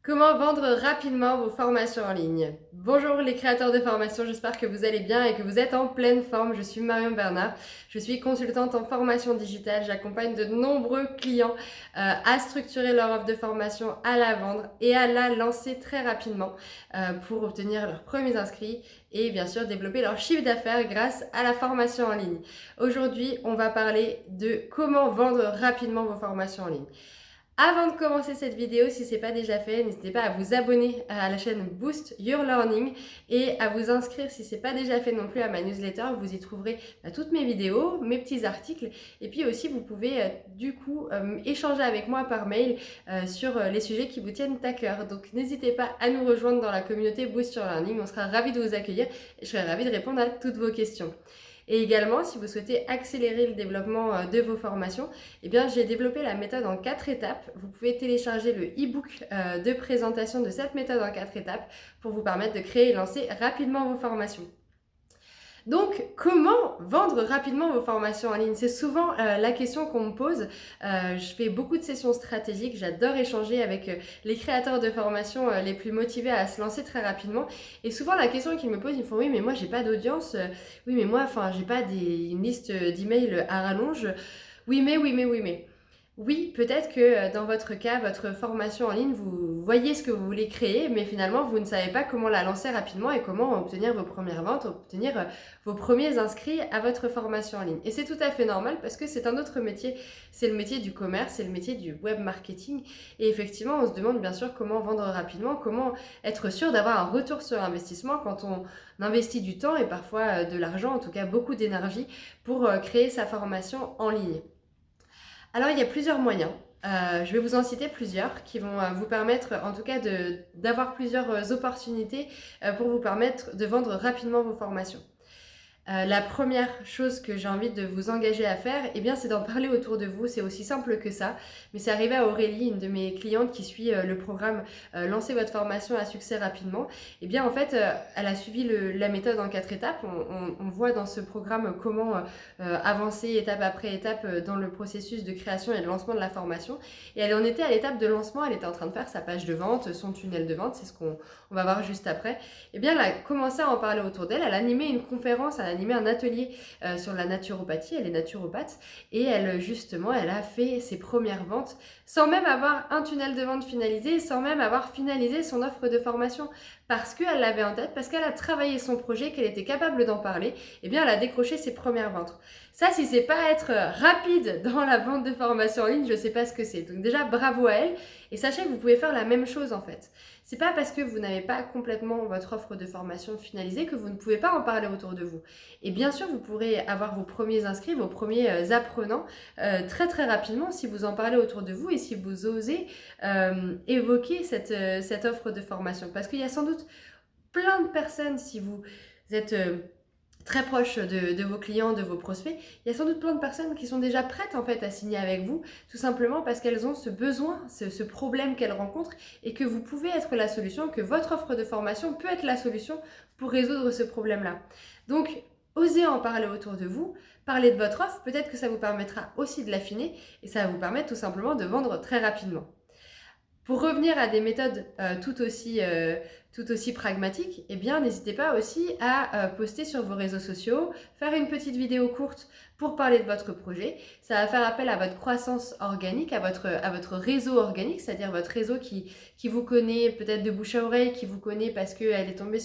Comment vendre rapidement vos formations en ligne? Bonjour les créateurs de formations, j'espère que vous allez bien et que vous êtes en pleine forme. Je suis Marion Bernard, je suis consultante en formation digitale. J'accompagne de nombreux clients à structurer leur offre de formation, à la vendre et à la lancer très rapidement pour obtenir leurs premiers inscrits et bien sûr développer leur chiffre d'affaires grâce à la formation en ligne. Aujourd'hui, on va parler de comment vendre rapidement vos formations en ligne. Avant de commencer cette vidéo, si ce n'est pas déjà fait, n'hésitez pas à vous abonner à la chaîne Boost Your Learning et à vous inscrire si ce n'est pas déjà fait non plus à ma newsletter. Vous y trouverez toutes mes vidéos, mes petits articles et puis aussi vous pouvez échanger avec moi par mail sur les sujets qui vous tiennent à cœur. Donc n'hésitez pas à nous rejoindre dans la communauté Boost Your Learning. On sera ravis de vous accueillir et je serai ravie de répondre à toutes vos questions. Et également, si vous souhaitez accélérer le développement de vos formations, eh bien, j'ai développé la méthode en 4 étapes. Vous pouvez télécharger le e-book de présentation de cette méthode en 4 étapes pour vous permettre de créer et lancer rapidement vos formations. Donc, comment vendre rapidement vos formations en ligne? C'est souvent la question qu'on me pose. Je fais beaucoup de sessions stratégiques, j'adore échanger avec les créateurs de formations les plus motivés à se lancer très rapidement. Et souvent, la question qu'ils me posent, ils me font oui, mais moi, j'ai pas d'audience. Oui, mais moi, j'ai pas une liste d'emails à rallonge. Oui, mais, oui, mais, oui, mais. Oui, peut-être que dans votre cas, votre formation en ligne, vous voyez ce que vous voulez créer, mais finalement, vous ne savez pas comment la lancer rapidement et comment obtenir vos premières ventes, obtenir vos premiers inscrits à votre formation en ligne. Et c'est tout à fait normal parce que c'est un autre métier, c'est le métier du commerce, c'est le métier du web marketing. Et effectivement, on se demande bien sûr comment vendre rapidement, comment être sûr d'avoir un retour sur investissement quand on investit du temps et parfois de l'argent, en tout cas beaucoup d'énergie, pour créer sa formation en ligne. Alors, il y a plusieurs moyens. Je vais vous en citer plusieurs qui vont vous permettre en tout cas d'avoir plusieurs opportunités pour vous permettre de vendre rapidement vos formations. La première chose que j'ai envie de vous engager à faire, eh bien, c'est d'en parler autour de vous. C'est aussi simple que ça. Mais c'est arrivé à Aurélie, une de mes clientes qui suit le programme Lancez votre formation à succès rapidement. Eh bien, en fait, elle a suivi la méthode en 4 étapes. On voit dans ce programme comment avancer étape après étape dans le processus de création et de lancement de la formation. Et elle en était à l'étape de lancement. Elle était en train de faire sa page de vente, son tunnel de vente. C'est ce qu'on va voir juste après. Eh bien, elle a commencé à en parler autour d'elle. Elle a animé une conférence, elle a animé un atelier sur la naturopathie. Elle est naturopathe. Et elle a fait ses premières ventes sans même avoir un tunnel de vente finalisé, sans même avoir finalisé son offre de formation. Parce qu'elle l'avait en tête, parce qu'elle a travaillé son projet, qu'elle était capable d'en parler, eh bien, elle a décroché ses premières ventes. Ça, si c'est pas être rapide dans la vente de formation en ligne, je sais pas ce que c'est. Donc déjà, bravo à elle. Et sachez que vous pouvez faire la même chose en fait. C'est pas parce que vous n'avez pas complètement votre offre de formation finalisée que vous ne pouvez pas en parler autour de vous. Et bien sûr, vous pourrez avoir vos premiers inscrits, vos premiers apprenants très très rapidement si vous en parlez autour de vous et si vous osez évoquer cette offre de formation. Parce qu'il y a sans doute plein de personnes, si vous êtes très proche de vos clients, de vos prospects, il y a sans doute plein de personnes qui sont déjà prêtes en fait à signer avec vous, tout simplement parce qu'elles ont ce besoin, ce problème qu'elles rencontrent et que vous pouvez être la solution, que votre offre de formation peut être la solution pour résoudre ce problème-là. Donc, osez en parler autour de vous, parlez de votre offre, peut-être que ça vous permettra aussi de l'affiner et ça va vous permettre tout simplement de vendre très rapidement. Pour revenir à des méthodes tout aussi pragmatiques, eh bien, n'hésitez pas aussi à poster sur vos réseaux sociaux, faire une petite vidéo courte pour parler de votre projet. Ça va faire appel à votre croissance organique, à votre réseau organique, c'est-à-dire votre réseau qui vous connaît peut-être de bouche à oreille, qui vous connaît parce que elle est tombée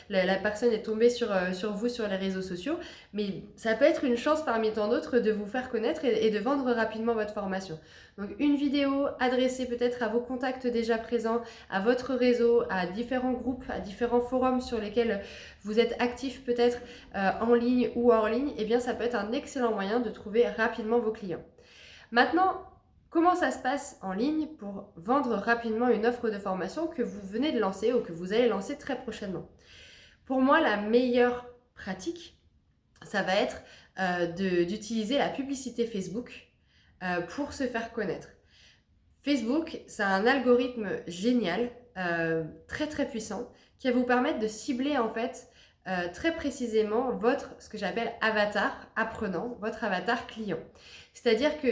la personne est tombée sur vous sur les réseaux sociaux. Mais ça peut être une chance parmi tant d'autres de vous faire connaître et de vendre rapidement votre formation. Donc une vidéo adressée peut-être à vos contacts déjà présents, à votre réseau, à différents groupes, à différents forums sur lesquels vous êtes actif peut-être en ligne ou hors ligne, eh bien ça peut être un excellent moyen de trouver rapidement vos clients. Maintenant, comment ça se passe en ligne pour vendre rapidement une offre de formation que vous venez de lancer ou que vous allez lancer très prochainement? Pour moi, la meilleure pratique, ça va être d'utiliser la publicité Facebook pour se faire connaître. Facebook, c'est un algorithme génial, très très puissant, qui va vous permettre de cibler en fait très précisément ce que j'appelle avatar apprenant, votre avatar client. C'est-à-dire que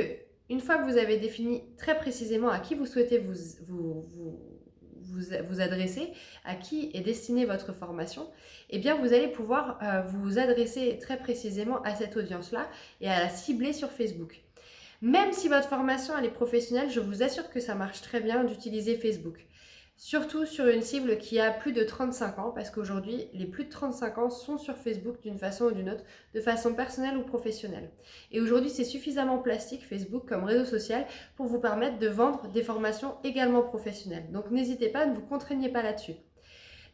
une fois que vous avez défini très précisément à qui vous souhaitez vous vous adressez, à qui est destinée votre formation, eh bien vous allez pouvoir vous adresser très précisément à cette audience-là et à la cibler sur Facebook. Même si votre formation elle est professionnelle, je vous assure que ça marche très bien d'utiliser Facebook. Surtout sur une cible qui a plus de 35 ans, parce qu'aujourd'hui, les plus de 35 ans sont sur Facebook d'une façon ou d'une autre, de façon personnelle ou professionnelle. Et aujourd'hui, c'est suffisamment plastique, Facebook, comme réseau social, pour vous permettre de vendre des formations également professionnelles. Donc n'hésitez pas, ne vous contraignez pas là-dessus.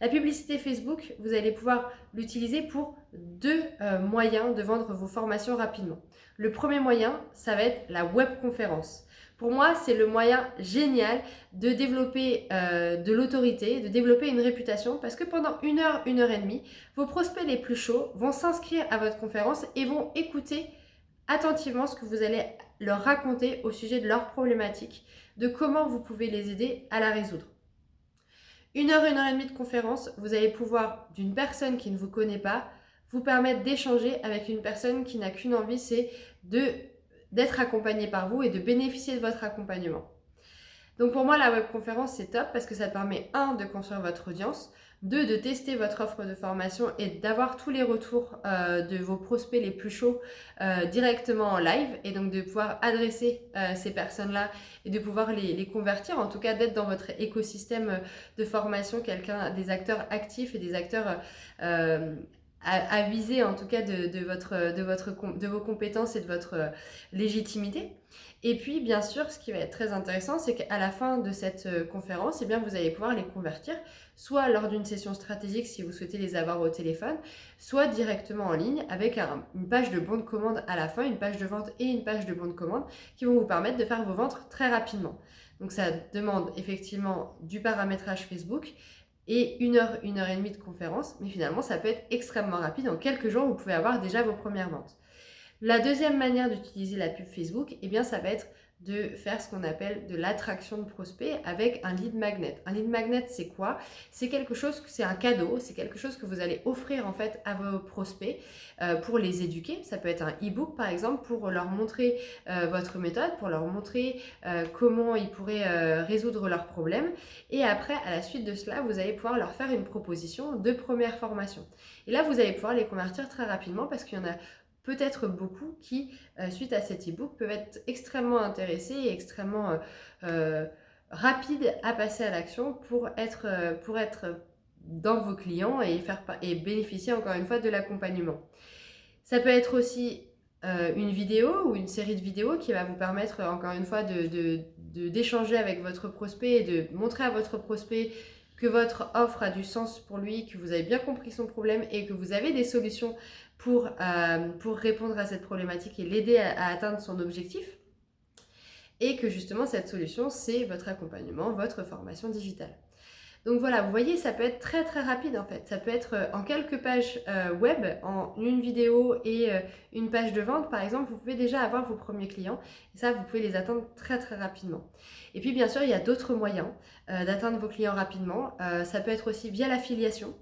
La publicité Facebook, vous allez pouvoir l'utiliser pour deux moyens de vendre vos formations rapidement. Le premier moyen, ça va être la webconférence. Pour moi, c'est le moyen génial de développer de l'autorité, de développer une réputation parce que pendant 1 heure, 1 heure et demie, vos prospects les plus chauds vont s'inscrire à votre conférence et vont écouter attentivement ce que vous allez leur raconter au sujet de leurs problématiques, de comment vous pouvez les aider à la résoudre. 1 heure, 1 heure et demie de conférence, vous allez pouvoir, d'une personne qui ne vous connaît pas, vous permettre d'échanger avec une personne qui n'a qu'une envie, c'est d'être accompagnée par vous et de bénéficier de votre accompagnement. Donc pour moi, la webconférence, c'est top parce que ça permet, 1, de construire votre audience, 2, de tester votre offre de formation et d'avoir tous les retours de vos prospects les plus chauds directement en live et donc de pouvoir adresser ces personnes-là et de pouvoir les convertir, en tout cas d'être dans votre écosystème de formation, des acteurs actifs et des acteurs avisés en tout cas de vos compétences et de votre légitimité. Et puis, bien sûr, ce qui va être très intéressant, c'est qu'à la fin de cette conférence, eh bien, vous allez pouvoir les convertir, soit lors d'une session stratégique si vous souhaitez les avoir au téléphone, soit directement en ligne avec une page de bon de commande à la fin, une page de vente et une page de bon de commande qui vont vous permettre de faire vos ventes très rapidement. Donc, ça demande effectivement du paramétrage Facebook et 1 heure, 1 heure et demie de conférence, mais finalement, ça peut être extrêmement rapide. En quelques jours, vous pouvez avoir déjà vos premières ventes. La deuxième manière d'utiliser la pub Facebook, eh bien, ça va être de faire ce qu'on appelle de l'attraction de prospects avec un lead magnet. Un lead magnet, c'est quoi? C'est quelque chose, c'est un cadeau, c'est quelque chose que vous allez offrir en fait à vos prospects pour les éduquer. Ça peut être un e-book par exemple pour leur montrer votre méthode, pour leur montrer comment ils pourraient résoudre leurs problèmes. Et après, à la suite de cela, vous allez pouvoir leur faire une proposition de première formation. Et là, vous allez pouvoir les convertir très rapidement parce qu'il y en a peut-être beaucoup qui, suite à cet e-book, peuvent être extrêmement intéressés et extrêmement rapides à passer à l'action pour être dans vos clients et bénéficier encore une fois de l'accompagnement. Ça peut être aussi une vidéo ou une série de vidéos qui va vous permettre encore une fois d'échanger avec votre prospect et de montrer à votre prospect que votre offre a du sens pour lui, que vous avez bien compris son problème et que vous avez des solutions pour répondre à cette problématique et l'aider à atteindre son objectif. Et que justement, cette solution, c'est votre accompagnement, votre formation digitale. Donc voilà, vous voyez, ça peut être très très rapide en fait. Ça peut être en quelques pages web, en une vidéo et une page de vente par exemple, vous pouvez déjà avoir vos premiers clients et ça, vous pouvez les atteindre très très rapidement. Et puis bien sûr, il y a d'autres moyens d'atteindre vos clients rapidement. Ça peut être aussi via l'affiliation.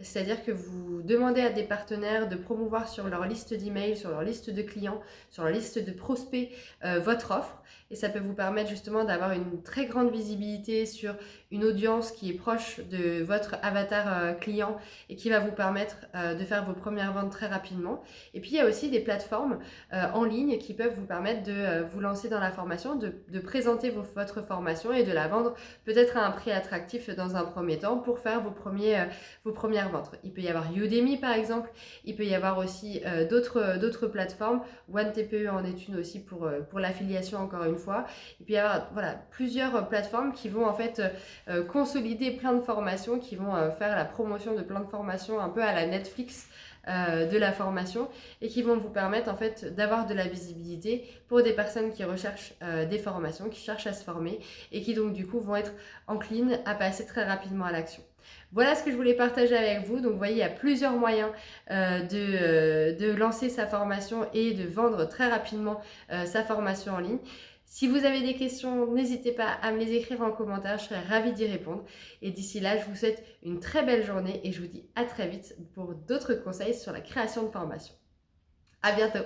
C'est-à-dire que vous demandez à des partenaires de promouvoir sur leur liste d'emails, sur leur liste de clients, sur leur liste de prospects votre offre. Et ça peut vous permettre justement d'avoir une très grande visibilité sur une audience qui est proche de votre avatar client et qui va vous permettre de faire vos premières ventes très rapidement. Et puis il y a aussi des plateformes en ligne qui peuvent vous permettre de vous lancer dans la formation, de présenter votre formation et de la vendre peut-être à un prix attractif dans un premier temps pour faire vos premières ventes. Il peut y avoir Udemy par exemple, il peut y avoir aussi d'autres plateformes, OneTPE en est une aussi pour l'affiliation encore une fois. Il peut y avoir plusieurs plateformes qui vont en fait consolider plein de formations, qui vont faire la promotion de plein de formations un peu à la Netflix de la formation et qui vont vous permettre en fait d'avoir de la visibilité pour des personnes qui recherchent des formations, qui cherchent à se former et qui donc du coup vont être enclines à passer très rapidement à l'action. Voilà ce que je voulais partager avec vous. Donc vous voyez, il y a plusieurs moyens de lancer sa formation et de vendre très rapidement sa formation en ligne. Si vous avez des questions, n'hésitez pas à me les écrire en commentaire, je serai ravie d'y répondre. Et d'ici là, je vous souhaite une très belle journée et je vous dis à très vite pour d'autres conseils sur la création de formation. À bientôt!